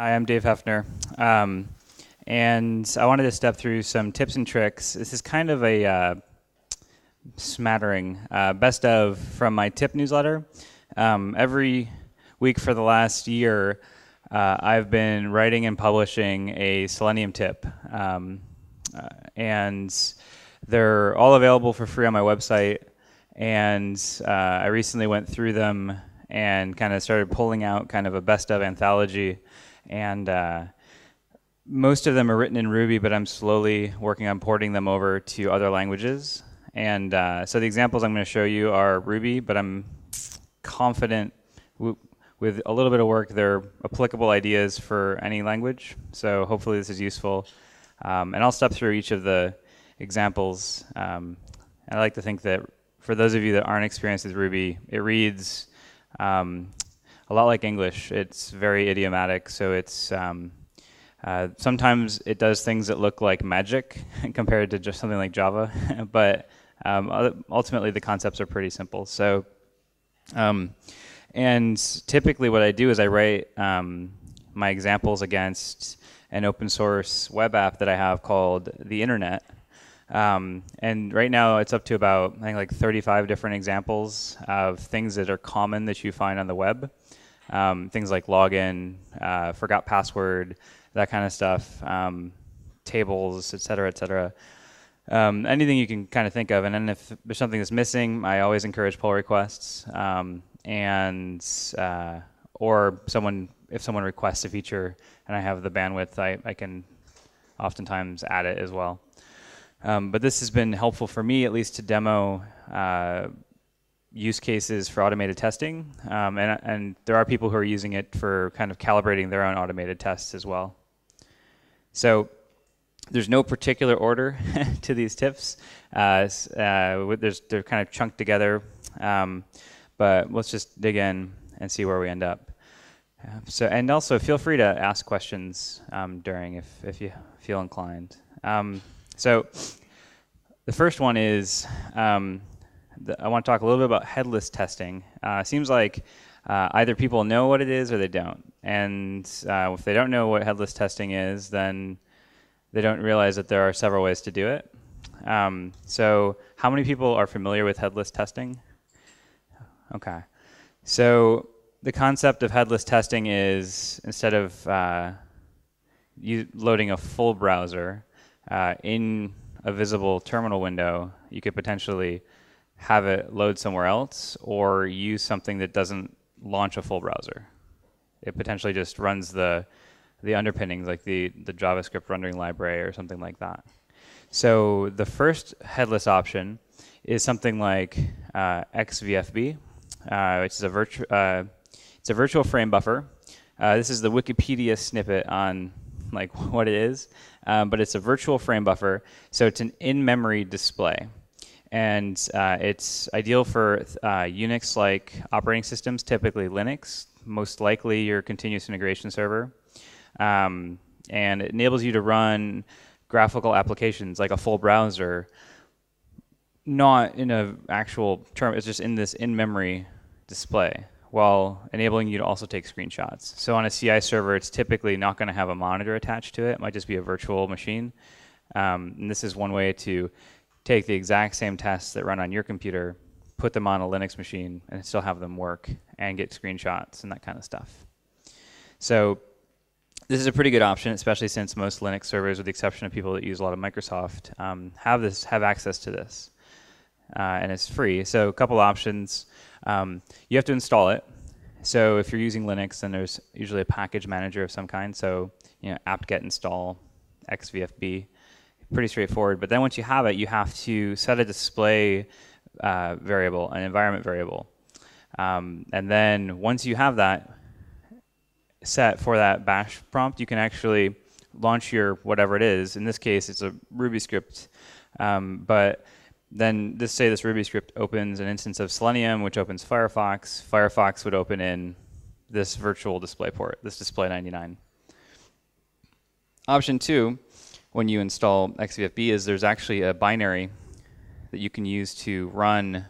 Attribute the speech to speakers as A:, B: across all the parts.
A: Hi, I'm Dave Haeffner, and I wanted to step through some tips and tricks. This is kind of a smattering, best of from my tip newsletter. Every week for the last year, I've been writing and publishing a Selenium tip, and they're all available for free on my website. And I recently went through them and kind of started pulling out kind of a best of anthology. And most of them are written in Ruby, but I'm slowly working on porting them over to other languages. And so the examples I'm going to show you are Ruby, but I'm confident with a little bit of work, they're applicable ideas for any language. So hopefully this is useful. And I'll step through each of the examples. I like to think that for those of you that aren't experienced with Ruby, it reads a lot like English. It's very idiomatic, so it's sometimes it does things that look like magic compared to just something like Java, but ultimately the concepts are pretty simple. So, and typically what I do is I write my examples against an open source web app that I have called the Internet. And right now it's up to about, I think, like 35 different examples of things that are common that you find on the web. Things like login, forgot password, that kind of stuff, tables, et cetera, et cetera. Anything you can kind of think of. And then if there's something that's missing, I always encourage pull requests. Or if someone requests a feature and I have the bandwidth, I can oftentimes add it as well. But this has been helpful for me, at least, to demo use cases for automated testing. And there are people who are using it for kind of calibrating their own automated tests as well. So there's no particular order to these tips. They're kind of chunked together. But let's just dig in and see where we end up. And also feel free to ask questions during if you feel inclined. So the first one is, I want to talk a little bit about headless testing. Seems like either people know what it is or they don't. And if they don't know what headless testing is, then they don't realize that there are several ways to do it. So how many people are familiar with headless testing? Okay. So the concept of headless testing is, instead of you loading a full browser, in a visible terminal window, you could potentially have it load somewhere else or use something that doesn't launch a full browser. It potentially just runs the underpinnings, like the JavaScript rendering library or something like that. So the first headless option is something like XVFB, which is it's a virtual frame buffer. This is the Wikipedia snippet on like what it is, but it's a virtual frame buffer, so it's an in-memory display, and it's ideal for Unix-like operating systems, typically Linux, most likely your continuous integration server, and it enables you to run graphical applications like a full browser, not in an actual term, it's just in this in-memory display, while enabling you to also take screenshots. So on a CI server, it's typically not going to have a monitor attached to it. It might just be a virtual machine. And this is one way to take the exact same tests that run on your computer, put them on a Linux machine, and still have them work and get screenshots and that kind of stuff. So this is a pretty good option, especially since most Linux servers, with the exception of people that use a lot of Microsoft, have access to this. And it's free. So a couple options. You have to install it. So if you're using Linux, then there's usually a package manager of some kind. So apt-get install xvfb, pretty straightforward. But then once you have it, you have to set a display variable, an environment variable. And then once you have that set for that bash prompt, you can actually launch your whatever it is. In this case, it's a Ruby script. But then say this Ruby script opens an instance of Selenium, which opens Firefox. Firefox would open in this virtual display port, this display 99. Option 2, when you install XVFB, is there's actually a binary that you can use to run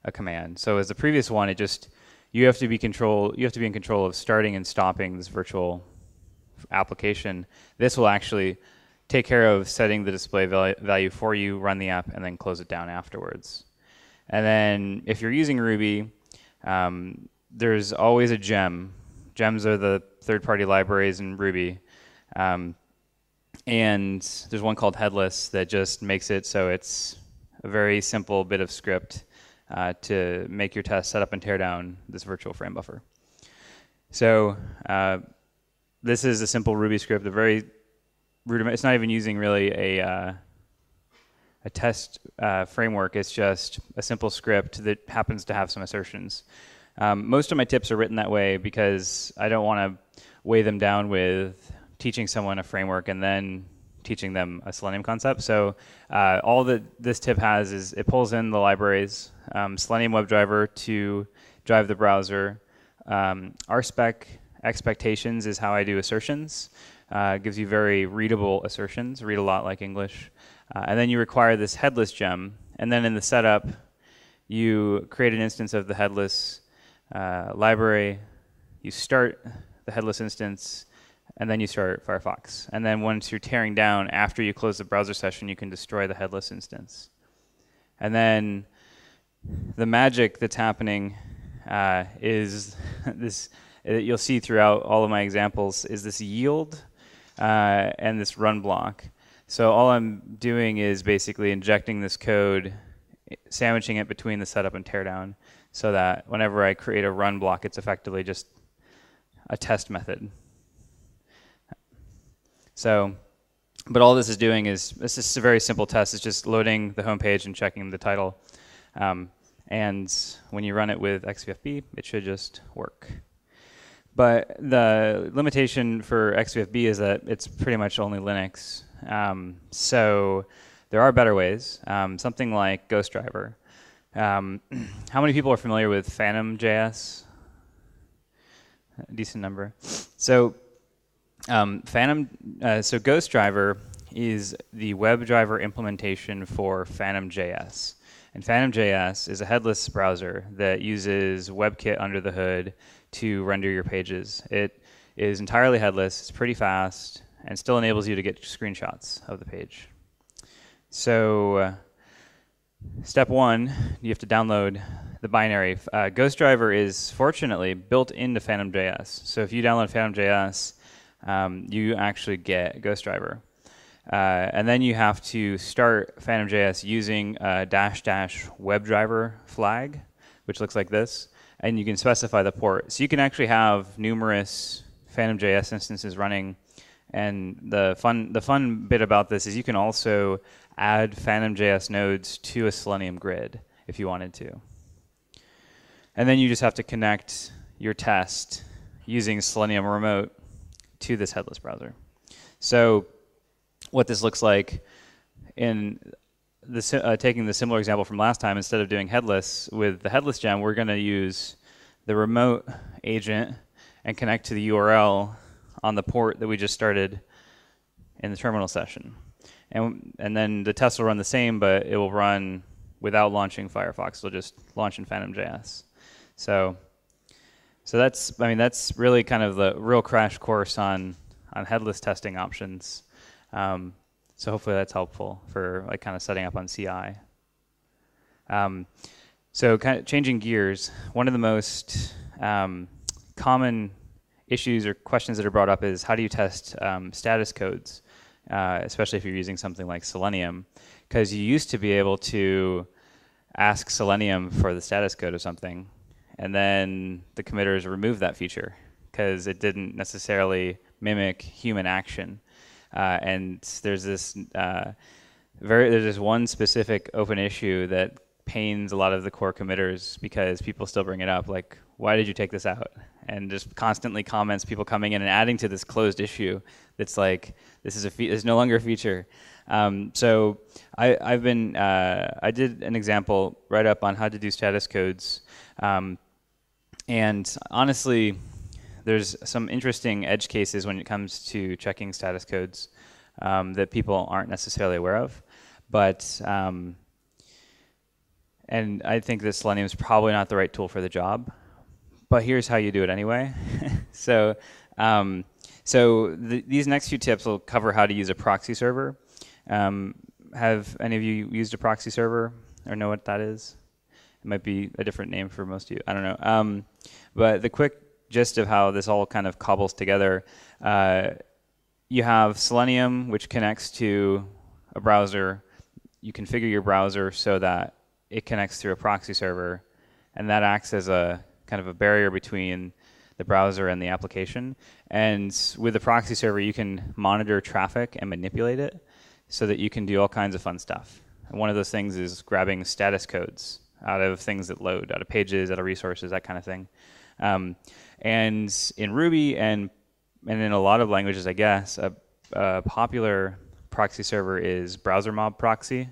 A: a command. So as the previous one, you have to be in control of starting and stopping this virtual application, this will actually take care of setting the display value for you, run the app, and then close it down afterwards. And then if you're using Ruby, there's always a gem. Gems are the third-party libraries in Ruby. And there's one called Headless that just makes it so it's a very simple bit of script to make your test set up and tear down this virtual frame buffer. So this is a simple Ruby script, a very rudiment. It's not even using really a test framework. It's just a simple script that happens to have some assertions. Most of my tips are written that way because I don't want to weigh them down with teaching someone a framework and then teaching them a Selenium concept. So all that this tip has is it pulls in the libraries, Selenium WebDriver to drive the browser. RSpec expectations is how I do assertions. Gives you very readable assertions, read a lot like English. And then you require this headless gem. And then in the setup, you create an instance of the headless library. You start the headless instance, and then you start Firefox. And then once you're tearing down, after you close the browser session, you can destroy the headless instance. And then the magic that's happening is this, you'll see throughout all of my examples, is this yield and this run block. So all I'm doing is basically injecting this code, sandwiching it between the setup and teardown, so that whenever I create a run block, it's effectively just a test method. So, but all this is doing is, this is a very simple test. It's just loading the home page and checking the title. And when you run it with XVFB, it should just work. But the limitation for XVFB is that it's pretty much only Linux. So there are better ways, something like Ghost Driver. How many people are familiar with Phantom.js? A decent number. So so Ghost Driver is the WebDriver implementation for Phantom.js. And Phantom.js is a headless browser that uses WebKit under the hood to render your pages. It is entirely headless, it's pretty fast, and still enables you to get screenshots of the page. So step one, you have to download the binary. Ghost Driver is fortunately built into Phantom.js. So if you download Phantom.js, you actually get Ghost Driver. And then you have to start Phantom.js using a -- WebDriver flag, which looks like this, and you can specify the port. So you can actually have numerous Phantom.js instances running, and the fun bit about this is you can also add Phantom.js nodes to a Selenium grid if you wanted to. And then you just have to connect your test using Selenium Remote to this headless browser. So what this looks like in the taking the similar example from last time, instead of doing headless with the headless gem, we're going to use the remote agent and connect to the URL on the port that we just started in the terminal session. And then the test will run the same, but it will run without launching Firefox. It'll just launch in Phantom.js. So that's really kind of the real crash course on headless testing options. So hopefully that's helpful for like kind of setting up on CI. So kind of changing gears, one of the most common issues or questions that are brought up is how do you test status codes, especially if you're using something like Selenium, because you used to be able to ask Selenium for the status code of something, and then the committers removed that feature because it didn't necessarily mimic human action. And there's this there's this one specific open issue that pains a lot of the core committers because people still bring it up, like, why did you take this out? And just constantly comments, people coming in and adding to this closed issue that's like, this is no longer a feature. So I did an example right up on how to do status codes. And honestly, there's some interesting edge cases when it comes to checking status codes that people aren't necessarily aware of. But and I think that Selenium is probably not the right tool for the job. But here's how you do it anyway. So So these next few tips will cover how to use a proxy server. Have any of you used a proxy server or know what that is? It might be a different name for most of you. I don't know. But the quick gist of how this all kind of cobbles together, you have Selenium, which connects to a browser. You configure your browser so that it connects through a proxy server, and that acts as a kind of a barrier between the browser and the application. And with the proxy server, you can monitor traffic and manipulate it so that you can do all kinds of fun stuff. And one of those things is grabbing status codes out of things that load, out of pages, out of resources, that kind of thing. And in Ruby and in a lot of languages, I guess, a popular proxy server is browser mob proxy.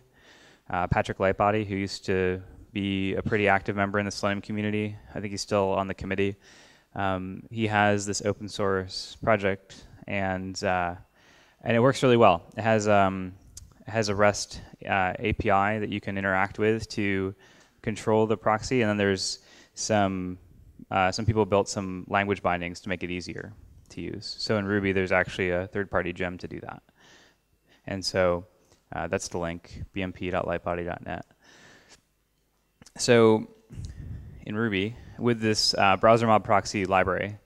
A: Patrick Lightbody, who used to be a pretty active member in the Selenium community, I think he's still on the committee. He has this open source project, and it works really well. It has a REST API that you can interact with to control the proxy, and then there's some people built some language bindings to make it easier to use. So in Ruby, there's actually a third-party gem to do that. And so that's the link, bmp.lightbody.net. So in Ruby, with this browser mob proxy library,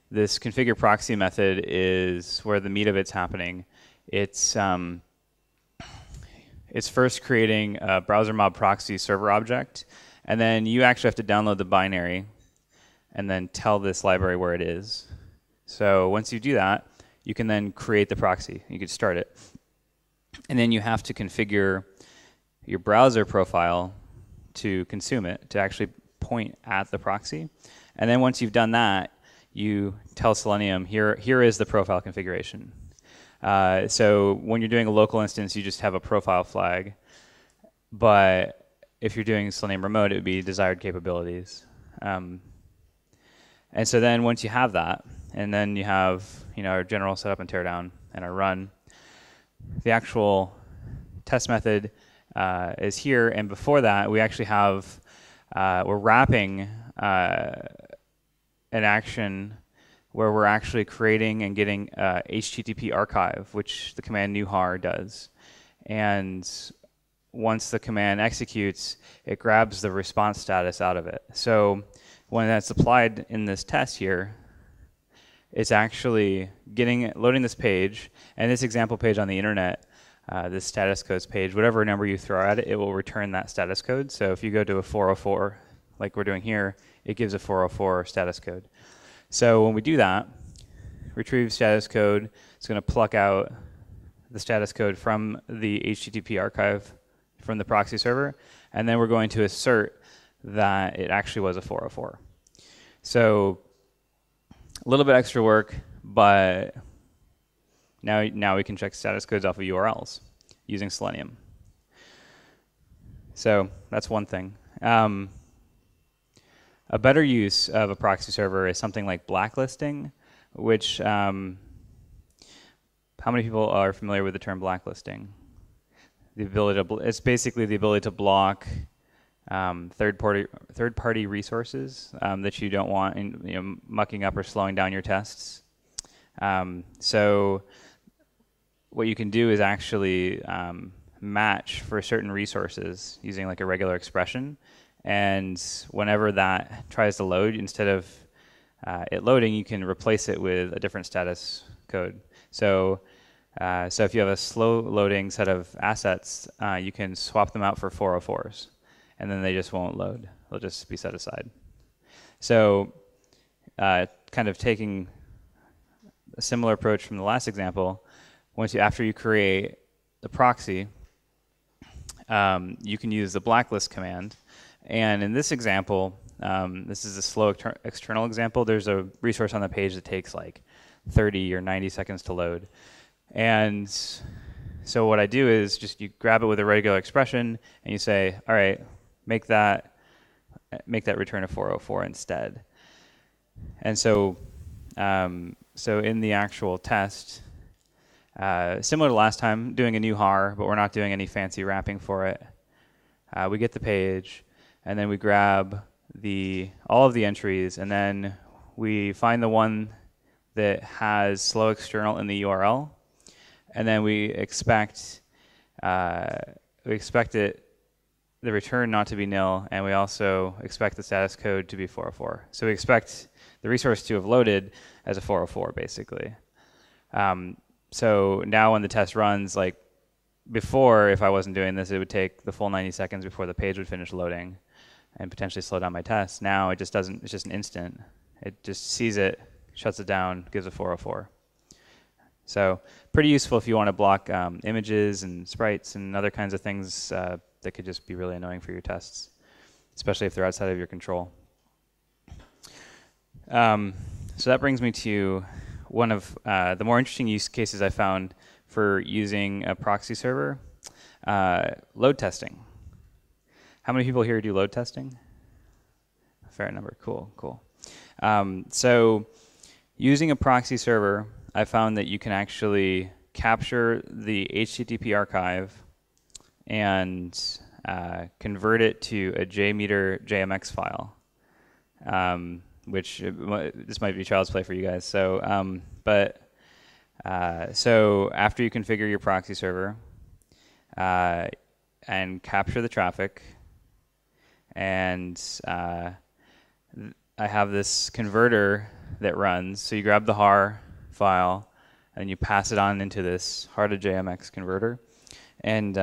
A: this configure proxy method is where the meat of it's happening. It's first creating a browser mob proxy server object, and then you actually have to download the binary and then tell this library where it is. So once you do that, you can then create the proxy. You can start it. And then you have to configure your browser profile to consume it, to actually point at the proxy. And then once you've done that, you tell Selenium, here is the profile configuration. So when you're doing a local instance, you just have a profile flag. But if you're doing Selenium remote, it would be desired capabilities. And so then once you have that, and then you have our general setup and teardown and our run, the actual test method is here. And before that, we actually have, we're wrapping an action where we're actually creating and getting HTTP archive, which the command newhar does. And once the command executes, it grabs the response status out of it. So when that's applied in this test here, it's actually loading this page, and this example page on the internet, this status codes page, whatever number you throw at it, it will return that status code. So if you go to a 404, like we're doing here, it gives a 404 status code. So when we do that, retrieve status code, it's going to pluck out the status code from the HTTP archive from the proxy server, and then we're going to assert that it actually was a 404. So a little bit extra work, but now we can check status codes off of URLs using Selenium. So that's one thing. A better use of a proxy server is something like blacklisting, which how many people are familiar with the term blacklisting? The ability to it's basically the ability to block third-party resources that you don't want mucking up or slowing down your tests. So what you can do is actually match for certain resources using like a regular expression, and whenever that tries to load, instead of it loading, you can replace it with a different status code. So if you have a slow loading set of assets, you can swap them out for 404s. And then they just won't load. They'll just be set aside. So kind of taking a similar approach from the last example, after you create the proxy, you can use the blacklist command. And in this example, this is a slow external example. There's a resource on the page that takes like 30 or 90 seconds to load. And so what I do is just you grab it with a regular expression and you say, all right, make that return a 404 instead. And so in the actual test, similar to last time, doing a new har, but we're not doing any fancy wrapping for it. We get the page, and then we grab all of the entries, and then we find the one that has slow external in the URL, and then we expect the return not to be nil, and we also expect the status code to be 404. So we expect the resource to have loaded as a 404, basically. So now when the test runs, like before, if I wasn't doing this, it would take the full 90 seconds before the page would finish loading and potentially slow down my test. Now it just doesn't, it's just an instant. It just sees it, shuts it down, gives a 404. So pretty useful if you want to block images and sprites and other kinds of things that could just be really annoying for your tests, especially if they're outside of your control. So that brings me to one of the more interesting use cases I found for using a proxy server, load testing. How many people here do load testing? A fair number. Cool. So using a proxy server, I found that you can actually capture the HTTP archive and convert it to a JMeter JMX file, which this might be child's play for you guys. So, so after you configure your proxy server and capture the traffic, and I have this converter that runs. So you grab the har file and you pass it on into this har to JMX converter, and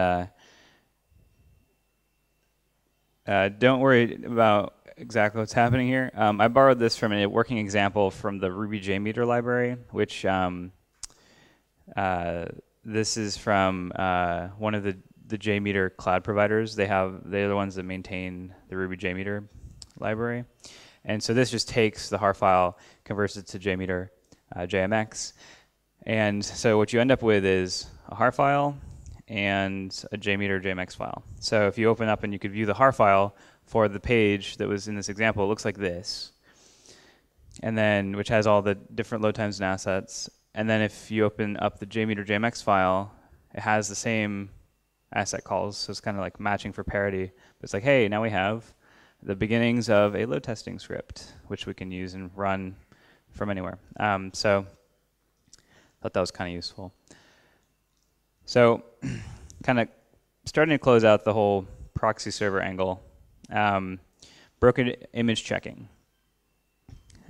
A: don't worry about exactly what's happening here. I borrowed this from a working example from the Ruby JMeter library, which this is from one of the JMeter cloud providers. They're the ones that maintain the Ruby JMeter library. And so this just takes the har file, converts it to JMeter JMX. And so what you end up with is a har file and a JMeter JMX file. So if you open up and you could view the har file for the page that was in this example, it looks like this, and then which has all the different load times and assets. And then if you open up the JMeter JMX file, it has the same asset calls, so it's kind of like matching for parity. But it's like, hey, now we have the beginnings of a load testing script, which we can use and run from anywhere. So I thought that was kind of useful. So kind of starting to close out the whole proxy server angle, broken image checking.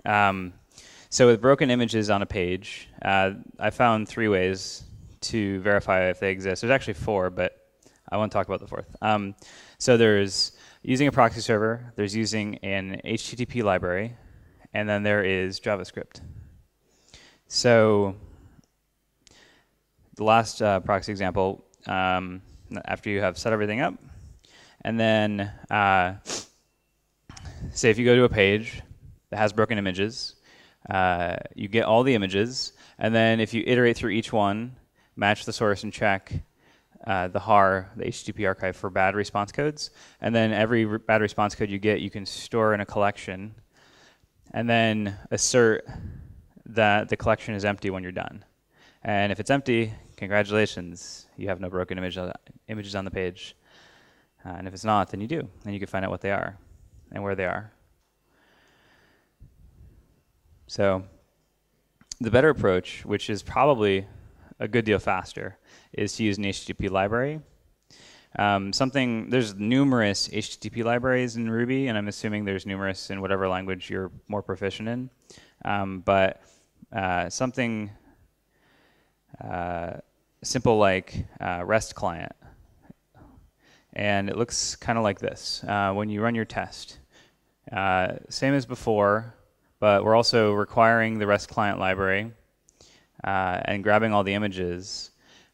A: So with broken images on a page, I found 3 ways to verify if they exist. There's actually 4, but I won't talk about the 4th. So there's using a proxy server, there's using an HTTP library, and then there is JavaScript. So the last proxy example, after you have set everything up, and then say if you go to a page that has broken images, you get all the images, and then if you iterate through each one, match the source and check the har, the HTTP archive, for bad response codes, and then every bad response code you get, you can store in a collection, and then assert that the collection is empty when you're done. And if it's empty, congratulations, you have no broken images on the page. And if it's not, then you do, and you can find out what they are and where they are. So the better approach, which is probably a good deal faster, is to use an HTTP library. There's numerous HTTP libraries in Ruby, and I'm assuming there's numerous in whatever language you're more proficient in. But something simple like REST client. And it looks kind of like this when you run your test. Same as before, but we're also requiring the REST client library and grabbing all the images.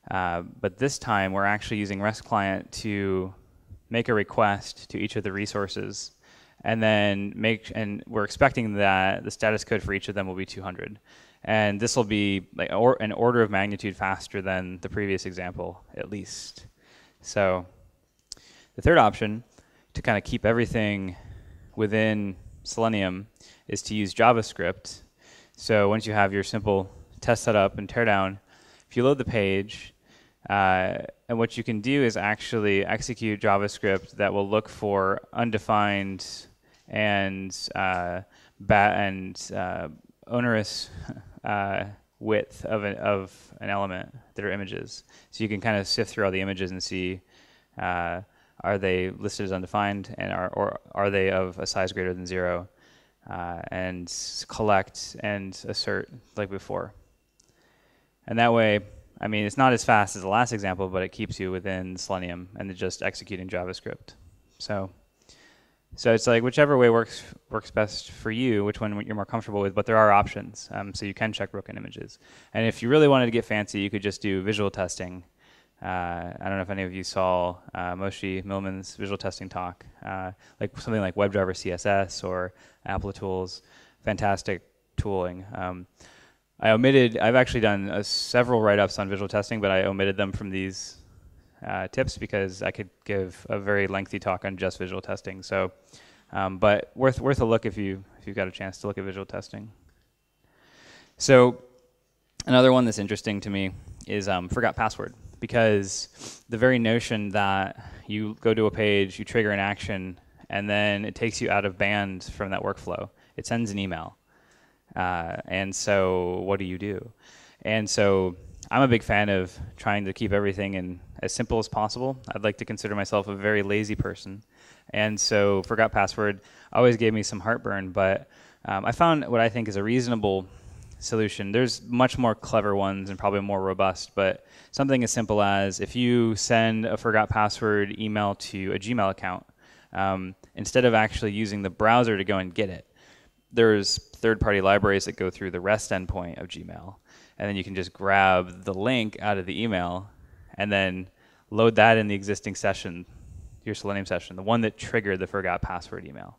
A: But this time, we're actually using REST client to make a request to each of the resources, and then we're expecting that the status code for each of them will be 200. And this will be like an order of magnitude faster than the previous example, at least. So the third option, to kind of keep everything within Selenium, is to use JavaScript. So once you have your simple test set up and teardown, if you load the page, and what you can do is actually execute JavaScript that will look for undefined and onerous width of an element that are images. So you can kind of sift through all the images and see are they listed as undefined, and are they of a size greater than 0, and collect and assert like before. And that way, I mean, it's not as fast as the last example, but it keeps you within Selenium and just executing JavaScript. So it's like whichever way works best for you, which one you're more comfortable with, but there are options. So you can check broken images. And if you really wanted to get fancy, you could just do visual testing. I don't know if any of you saw Moshe Millman's visual testing talk, like something like WebDriver CSS or Applitools. Fantastic tooling. I've actually done several write-ups on visual testing, but I omitted them from these tips because I could give a very lengthy talk on just visual testing. So, but worth a look if you've got a chance to look at visual testing. So, another one that's interesting to me is forgot password, because the very notion that you go to a page, you trigger an action, and then it takes you out of band from that workflow. It sends an email. And so what do you do? And so I'm a big fan of trying to keep everything in as simple as possible. I'd like to consider myself a very lazy person. And so forgot password always gave me some heartburn, but I found what I think is a reasonable solution. There's much more clever ones and probably more robust, but something as simple as if you send a forgot password email to a Gmail account, instead of actually using the browser to go and get it, there's third-party libraries that go through the REST endpoint of Gmail, and then you can just grab the link out of the email and then load that in the existing session, your Selenium session, the one that triggered the forgot password email.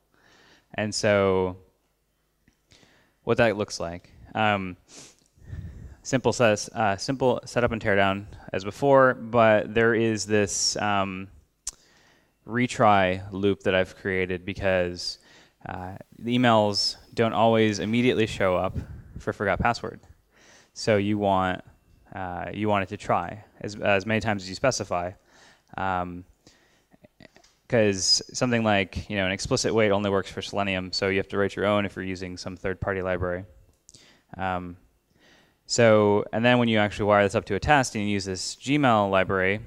A: And so what that looks like, simple setup and teardown as before, but there is this retry loop that I've created because the emails don't always immediately show up for forgot password. So you want it to try as many times as you specify, because something like an explicit wait only works for Selenium, so you have to write your own if you're using some third-party library. So and then when you actually wire this up to a test and you use this Gmail library,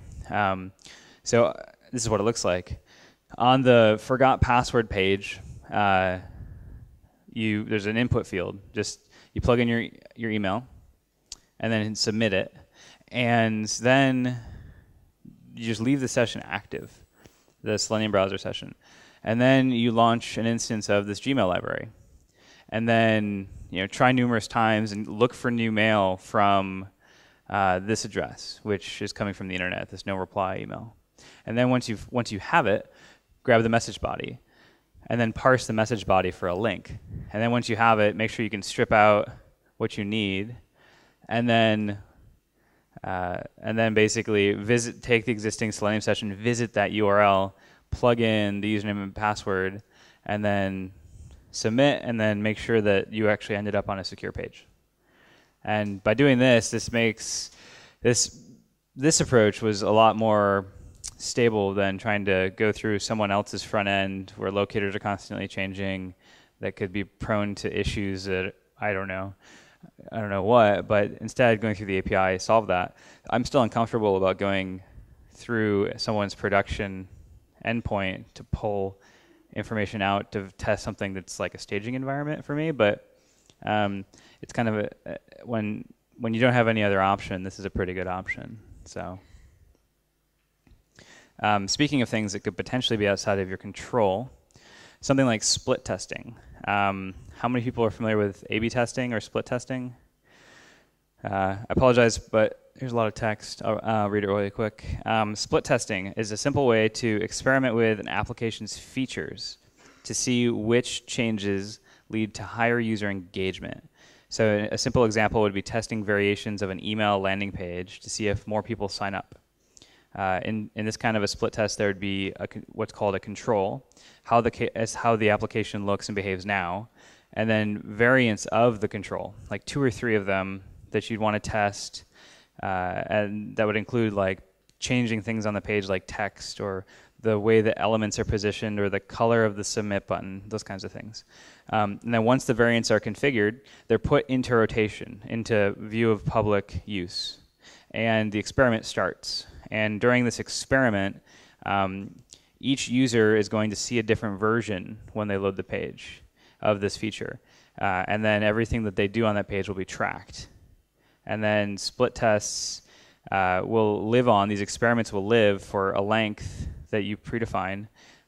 A: so this is what it looks like on the forgot password page. There's an input field. Just you plug in your email, and then submit it, and then you just leave the session active, the Selenium browser session, and then you launch an instance of this Gmail library, and then try numerous times and look for new mail from this address, which is coming from the internet, this no reply email, and then once you have it, grab the message body. And then parse the message body for a link. And then once you have it, make sure you can strip out what you need, and then basically take the existing Selenium session, visit that URL, plug in the username and password, and then submit, and then make sure that you actually ended up on a secure page. And by doing this makes this approach was a lot more stable than trying to go through someone else's front end where locators are constantly changing, that could be prone to issues that I don't know what, but instead going through the API solve that. I'm still uncomfortable about going through someone's production endpoint to pull information out to test something that's like a staging environment for me, but it's kind of when you don't have any other option, this is a pretty good option. So speaking of things that could potentially be outside of your control, something like split testing. How many people are familiar with A/B testing or split testing? I apologize, but here's a lot of text. I'll read it really quick. Split testing is a simple way to experiment with an application's features to see which changes lead to higher user engagement. So a simple example would be testing variations of an email landing page to see if more people sign up. In this kind of a split test, there would be what's called a control, how the application looks and behaves now, and then variants of the control, like 2 or 3 of them that you'd want to test, and that would include like changing things on the page like text or the way the elements are positioned or the color of the submit button, those kinds of things. And then once the variants are configured, they're put into rotation, into view of public use. And the experiment starts. And during this experiment, each user is going to see a different version when they load the page of this feature. And then everything that they do on that page will be tracked. And then split tests will live on, these experiments will live for a length that you predefine,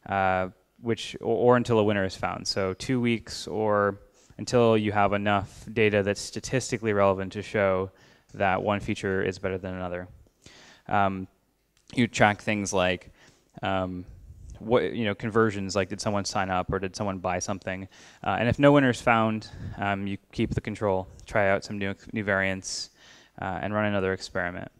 A: or until a winner is found. So 2 weeks or until you have enough data that's statistically relevant to show that one feature is better than another. You track things like conversions, like did someone sign up or did someone buy something? And if no winner is found, you keep the control, try out some new variants, and run another experiment.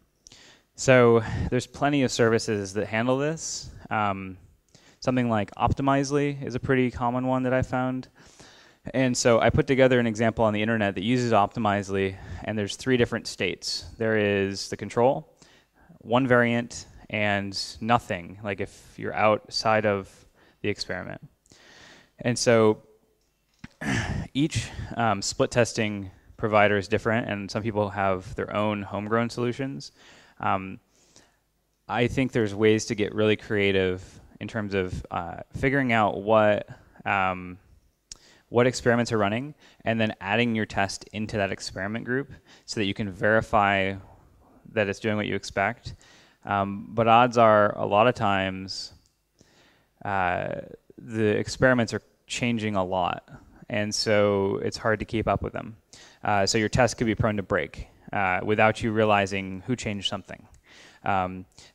A: So there's plenty of services that handle this. Something like Optimizely is a pretty common one that I found. And so I put together an example on the internet that uses Optimizely, and there's 3 different states. There is the control, one variant, and nothing, like if you're outside of the experiment. And so each split testing provider is different, and some people have their own homegrown solutions. I think there's ways to get really creative in terms of figuring out what experiments are running, and then adding your test into that experiment group so that you can verify that it's doing what you expect. But odds are, a lot of times, the experiments are changing a lot, and so it's hard to keep up with them. So your test could be prone to break without you realizing who changed something.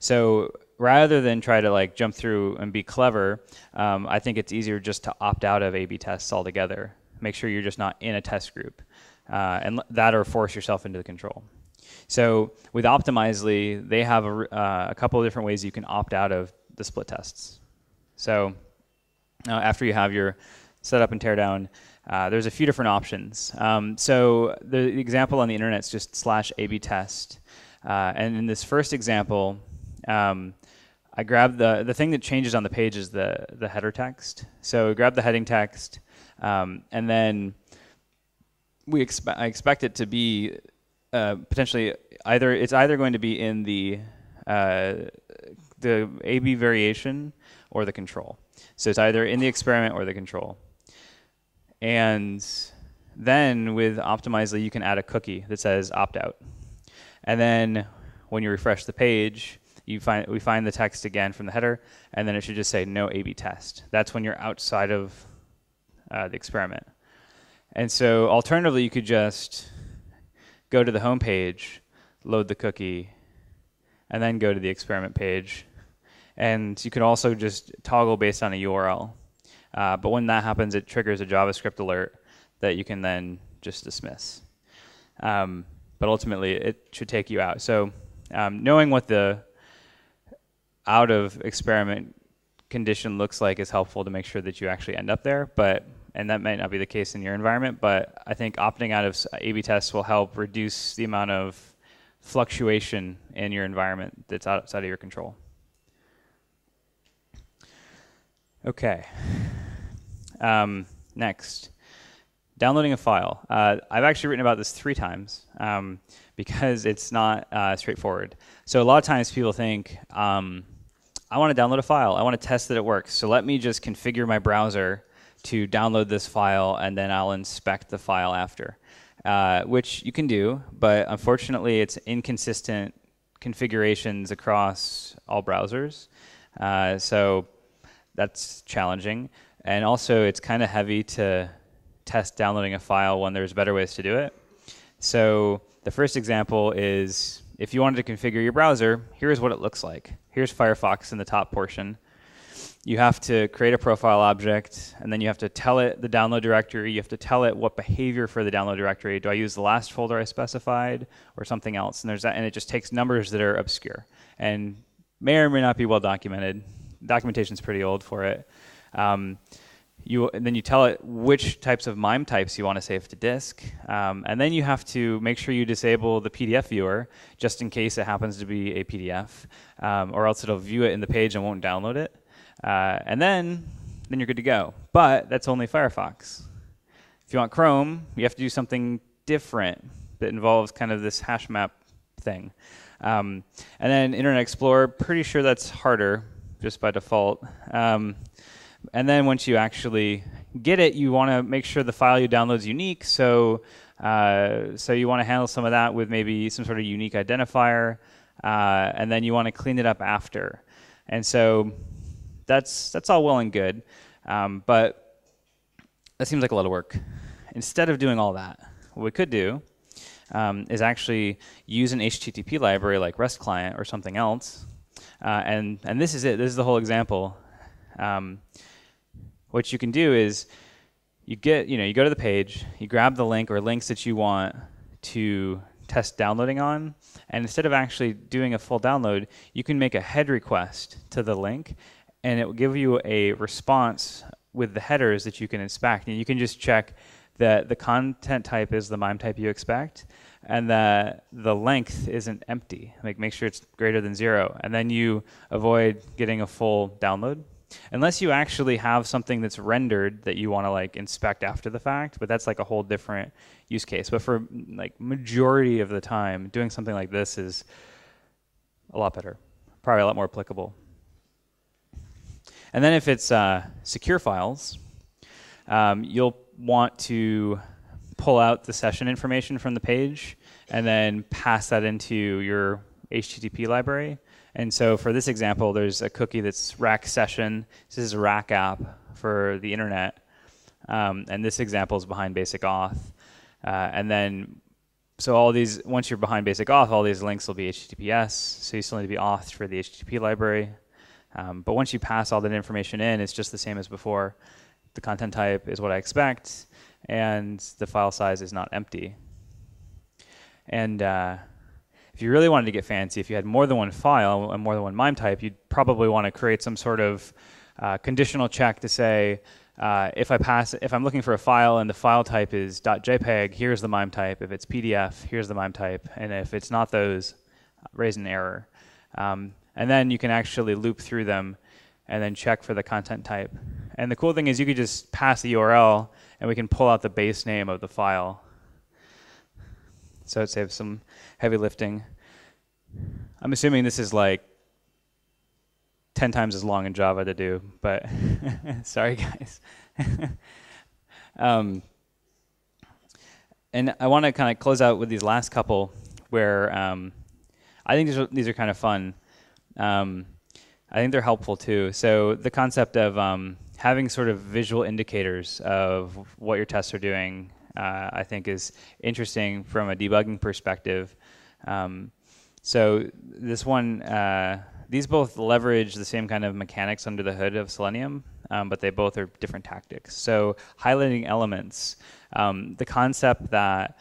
A: So rather than try to jump through and be clever, I think it's easier just to opt out of A/B tests altogether. Make sure you're just not in a test group, and that or force yourself into the control. So with Optimizely, they have a couple of different ways you can opt out of the split tests. So after you have your setup and teardown, there's a few different options. So the example on the internet is just /AB test. And in this first example, I grabbed the thing that changes on the page is the header text. So grab the heading text, and then I expect it to be potentially either going to be in the A/B variation or the control. So it's either in the experiment or the control. And then with Optimizely, you can add a cookie that says opt out. And then when you refresh the page, we find the text again from the header, and then it should just say no A/B test. That's when you're outside of the experiment. And so alternatively, you could just go to the home page, load the cookie, and then go to the experiment page. And you could also just toggle based on a URL. But when that happens, it triggers a JavaScript alert that you can then just dismiss. But ultimately, it should take you out. So knowing what the out of experiment condition looks like is helpful to make sure that you actually end up there. And that might not be the case in your environment, but I think opting out of A/B tests will help reduce the amount of fluctuation in your environment that's outside of your control. Okay. Next, downloading a file. I've actually written about this 3 times because it's not straightforward. So a lot of times people think, I want to download a file. I want to test that it works. So let me just configure my browser to download this file, and then I'll inspect the file after, which you can do, but unfortunately it's inconsistent configurations across all browsers. So that's challenging. And also it's kind of heavy to test downloading a file when there's better ways to do it. So the first example is if you wanted to configure your browser, here's what it looks like. Here's Firefox in the top portion. You have to create a profile object, and then you have to tell it the download directory. You have to tell it what behavior for the download directory. Do I use the last folder I specified or something else? And there's that, and it just takes numbers that are obscure and may or may not be well documented. Documentation's pretty old for it. And then you tell it which types of MIME types you want to save to disk. And then you have to make sure you disable the PDF viewer just in case it happens to be a PDF, or else it'll view it in the page and won't download it. And then you're good to go. But that's only Firefox. If you want Chrome, you have to do something different that involves kind of this hash map thing. And then Internet Explorer, pretty sure that's harder just by default. And then once you actually get it, you want to make sure the file you download is unique. So you want to handle some of that with maybe some sort of unique identifier. And then you want to clean it up after. And so that's all well and good. But that seems like a lot of work. Instead of doing all that, what we could do is actually use an HTTP library like REST client or something else. And this is it. This is the whole example. What you can do is you go to the page, you grab the link or links that you want to test downloading on, and instead of actually doing a full download, you can make a head request to the link, and it will give you a response with the headers that you can inspect. And you can just check that the content type is the MIME type you expect, and that the length isn't empty. Make sure it's greater than 0, and then you avoid getting a full download. Unless you actually have something that's rendered that you want to inspect after the fact, but that's a whole different use case. But for majority of the time, doing something like this is a lot better, probably a lot more applicable. And then if it's secure files, you'll want to pull out the session information from the page and then pass that into your HTTP library. And so for this example, there's a cookie that's rack session. This is a rack app for the internet. And this example is behind basic auth. And then, so all these, once you're behind basic auth, all these links will be HTTPS. So you still need to be authed for the HTTP library. But once you pass all that information in, it's just the same as before. The content type is what I expect, and the file size is not empty. And if you really wanted to get fancy, if you had more than one file and more than one MIME type, you'd probably want to create some sort of conditional check to say, if I'm looking for a file and the file type is .jpeg, here's the MIME type. If it's PDF, here's the MIME type. And if it's not those, raise an error. And then you can actually loop through them and then check for the content type. And the cool thing is you could just pass the URL and we can pull out the base name of the file. So it saves some heavy lifting. I'm assuming this is 10 times as long in Java to do, but sorry guys. And I want to kind of close out with these last couple where I think these are kind of fun. I think they're helpful too. So the concept of having sort of visual indicators of what your tests are doing, I think is interesting from a debugging perspective. So this one, these both leverage the same kind of mechanics under the hood of Selenium, but they both are different tactics. So highlighting elements, the concept that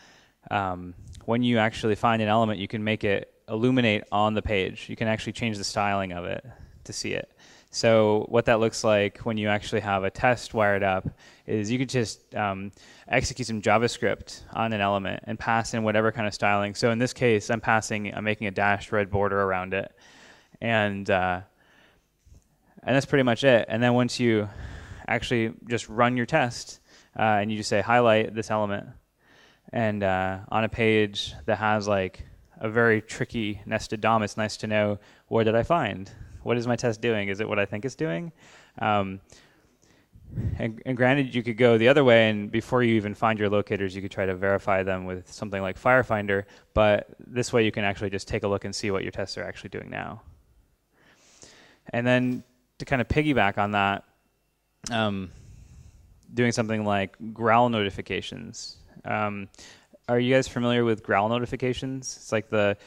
A: when you actually find an element, you can make it illuminate on the page. You can actually change the styling of it to see it. So what that looks like when you actually have a test wired up is you could just execute some JavaScript on an element and pass in whatever kind of styling. So in this case, I'm making a dashed red border around it. And that's pretty much it. And then once you actually just run your test and you just say highlight this element, and on a page that has a very tricky nested DOM, it's nice to know, what did I find? What is my test doing? Is it what I think it's doing? And granted, you could go the other way, and before you even find your locators, you could try to verify them with something like Firefinder. But this way, you can actually just take a look and see what your tests are actually doing now. And then to kind of piggyback on that, doing something like GURL notifications. Are you guys familiar with GURL notifications? It's like the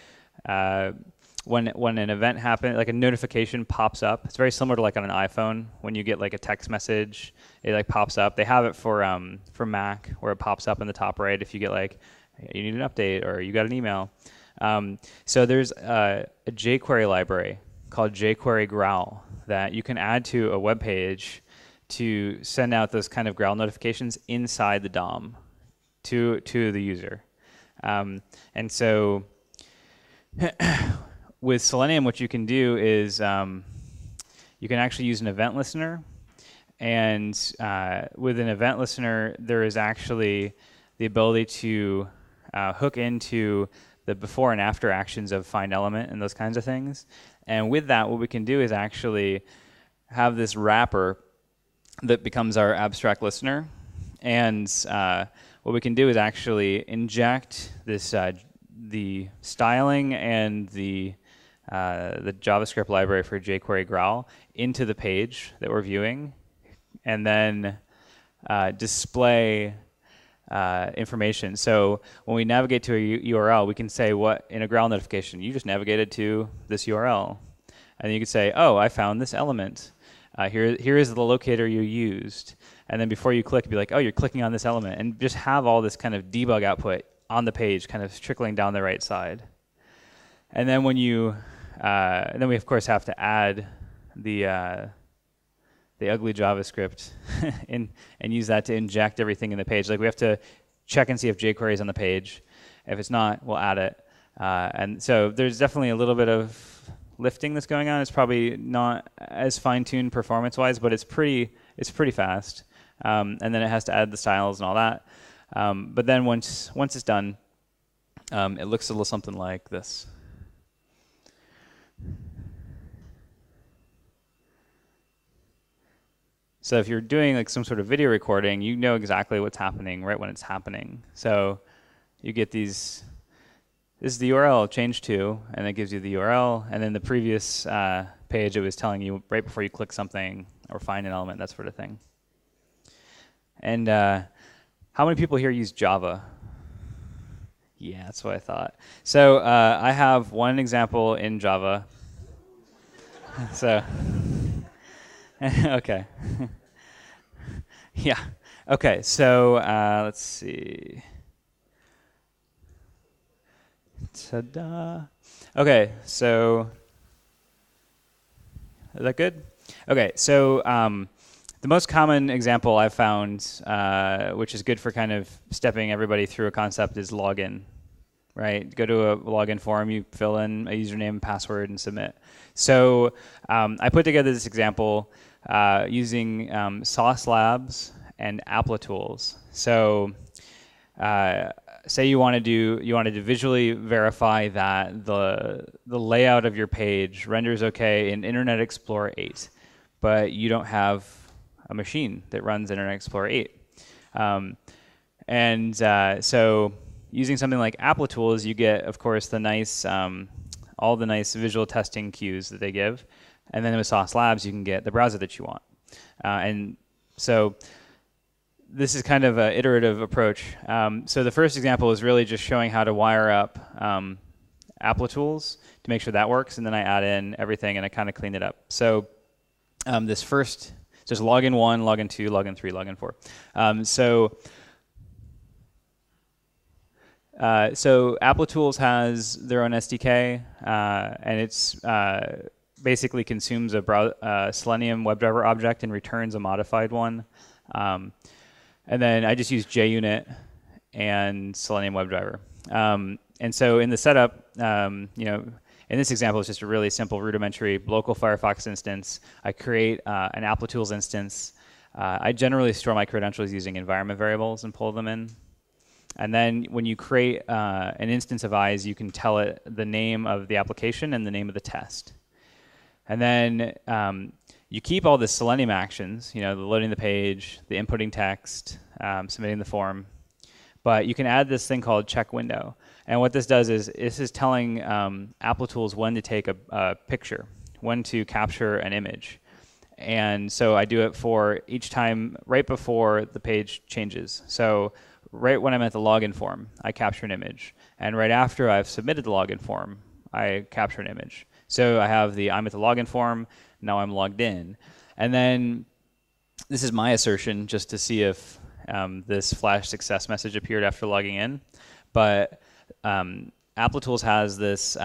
A: when an event happens, a notification pops up. It's very similar to on an iPhone when you get a text message, it pops up. They have it for Mac where it pops up in the top right if you get you need an update or you got an email. So there's a jQuery library called jQuery GURL that you can add to a web page to send out those kind of GURL notifications inside the DOM to the user. And so with Selenium, what you can do is you can actually use an event listener. And with an event listener, there is actually the ability to hook into the before and after actions of find element and those kinds of things. And with that, what we can do is actually have this wrapper that becomes our abstract listener. And what we can do is actually inject this the styling and the JavaScript library for jQuery GRAL into the page that we're viewing, and then display information. So when we navigate to a URL, we can say what in a GRAL notification, you just navigated to this URL. And then you can say, oh, I found this element. Here is the locator you used. And then before you click, be like, oh, you're clicking on this element. And just have all this kind of debug output on the page, kind of trickling down the right side. And then when you, and then we of course have to add the ugly JavaScript and use that to inject everything in the page. Like we have to check and see if jQuery is on the page. If it's not, we'll add it. And so there's definitely a little bit of lifting that's going on. It's probably not as fine-tuned performance-wise, but it's pretty fast. And then it has to add the styles and all that. But then once it's done, it looks a little something like this. So if you're doing like some sort of video recording, you know exactly what's happening right when it's happening. So you get these, this is the URL changed to, and it gives you the URL, and then the previous page it was telling you right before you click something or find an element, that sort of thing. And how many people here use Java? Yeah, that's what I thought. So I have one example in Java. So, okay. Yeah. Okay, so let's see. Ta-da. Okay, so is that good? Okay, so the most common example I've found, which is good for kind of stepping everybody through a concept, is login. Right? Go to a login form, you fill in a username, password, and submit. So I put together this example using Sauce Labs and Applitools. So say you wanted to visually verify that the layout of your page renders okay in Internet Explorer 8, but you don't have a machine that runs Internet Explorer 8. So using something like Applitools, you get, of course, the nice all the nice visual testing cues that they give. And then with Sauce Labs, you can get the browser that you want. And so this is kind of an iterative approach. So the first example is really just showing how to wire up Applitools to make sure that works. And then I add in everything, and I kind of clean it up. So this first, just login 1, login 2, login 3, login 4. So Applitools has their own SDK, and it's basically consumes a Selenium WebDriver object and returns a modified one. And then I just use JUnit and Selenium WebDriver. And so in the setup, in this example, it's just a really simple rudimentary local Firefox instance. I create an Applitools instance. I generally store my credentials using environment variables and pull them in. And then when you create an instance of eyes, you can tell it the name of the application and the name of the test. And then you keep all the Selenium actions, the loading the page, the inputting text, submitting the form. But you can add this thing called check window. And what this does is this is telling Applitools when to take a picture, when to capture an image. And so I do it for each time right before the page changes. So right when I'm at the login form, I capture an image. And right after I've submitted the login form, I capture an image. So I have I'm at the login form, now I'm logged in. And then this is my assertion just to see if this flash success message appeared after logging in. But Applitools has this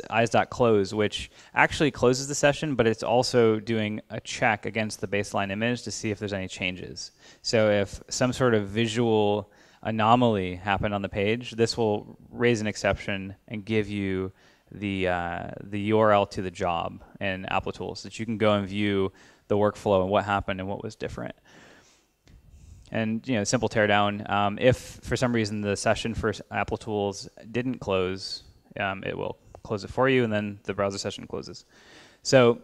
A: eyes.close, which actually closes the session, but it's also doing a check against the baseline image to see if there's any changes. So if some sort of visual anomaly happened on the page, this will raise an exception and give you the URL to the job in Applitools, so that you can go and view the workflow and what happened and what was different. And simple teardown. If for some reason the session for Applitools didn't close, it will close it for you, and then the browser session closes. So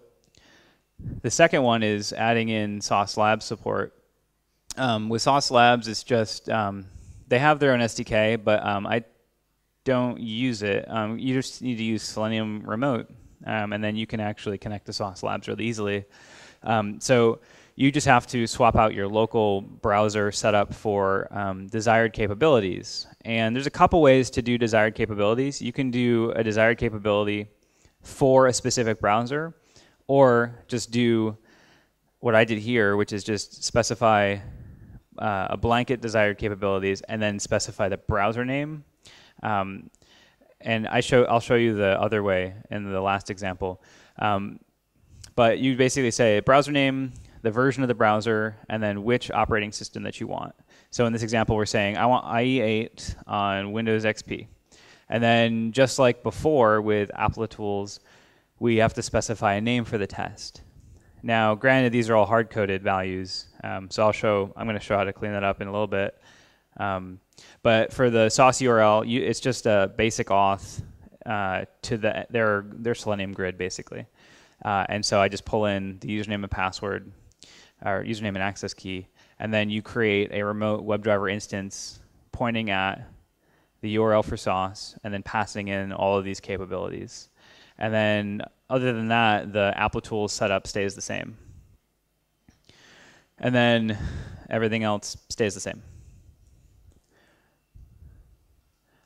A: the second one is adding in Sauce Labs support. With Sauce Labs, it's just they have their own SDK, but I don't use it. You just need to use Selenium Remote, and then you can actually connect to Sauce Labs really easily. So you just have to swap out your local browser setup for desired capabilities. And there's a couple ways to do desired capabilities. You can do a desired capability for a specific browser, or just do what I did here, which is just specify a blanket desired capabilities and then specify the browser name. And I'll show you the other way in the last example. But you basically say browser name, the version of the browser, and then which operating system that you want. So in this example, we're saying I want IE8 on Windows XP. And then just like before with Applitools, we have to specify a name for the test. Now, granted, these are all hard-coded values, so I'm going to show how to clean that up in a little bit. But for the Sauce URL, it's just a basic auth to their Selenium grid, basically. And so I just pull in the username and password, or username and access key, and then you create a remote WebDriver instance pointing at the URL for Sauce, and then passing in all of these capabilities. And then other than that, the Applitools setup stays the same. And then everything else stays the same.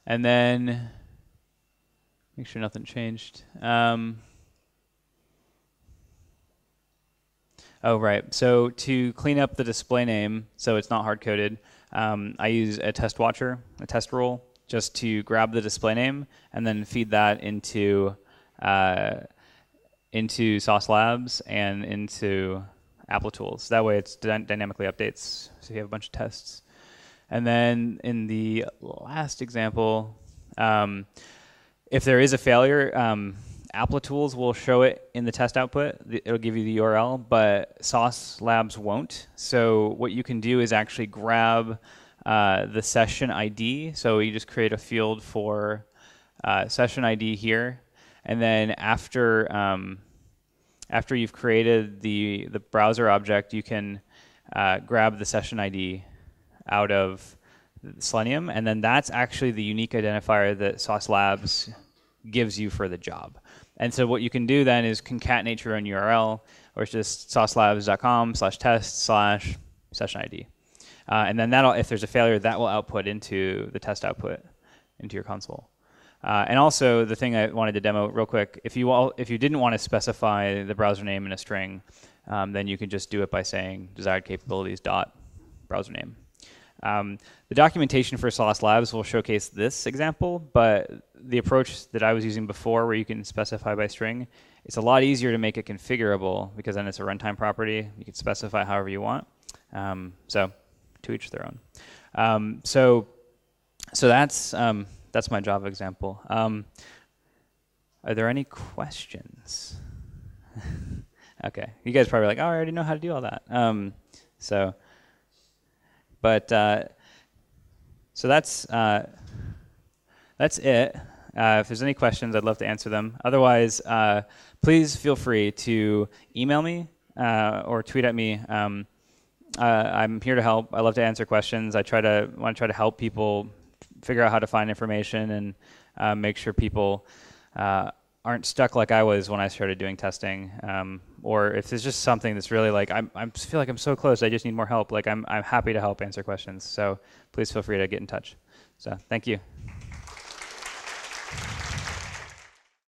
A: And then make sure nothing changed. Oh, right. So to clean up the display name so it's not hard-coded, I use a test watcher, a test rule, just to grab the display name and then feed that into Sauce Labs and into Applitools. That way it dynamically updates, so you have a bunch of tests. And then in the last example, if there is a failure, Applitools will show it in the test output. It'll give you the URL, but Sauce Labs won't. So what you can do is actually grab the session ID. So you just create a field for session ID here. And then after you've created the browser object, you can grab the session ID out of Selenium, and then that's actually the unique identifier that Sauce Labs gives you for the job. And so what you can do then is concatenate your own URL, or it's just saucelabs.com/test/session ID. And then if there's a failure, that will output into the test output into your console. And also, the thing I wanted to demo real quick, if you didn't want to specify the browser name in a string, then you can just do it by saying desired capabilities dot browser name. The documentation for Sauce Labs will showcase this example, but the approach that I was using before, where you can specify by string, it's a lot easier to make it configurable, because then it's a runtime property. You can specify however you want. So to each their own. So that's my Java example. Are there any questions? Okay, you guys are probably like, oh, I already know how to do all that. So that's it. If there's any questions, I'd love to answer them. Otherwise, please feel free to email me or tweet at me. I'm here to help. I love to answer questions. I want to try to help people figure out how to find information and make sure people aren't stuck like I was when I started doing testing. Or if there's just something that's really like, I feel like I'm so close, I just need more help. Like I'm happy to help answer questions. So please feel free to get in touch. So thank you.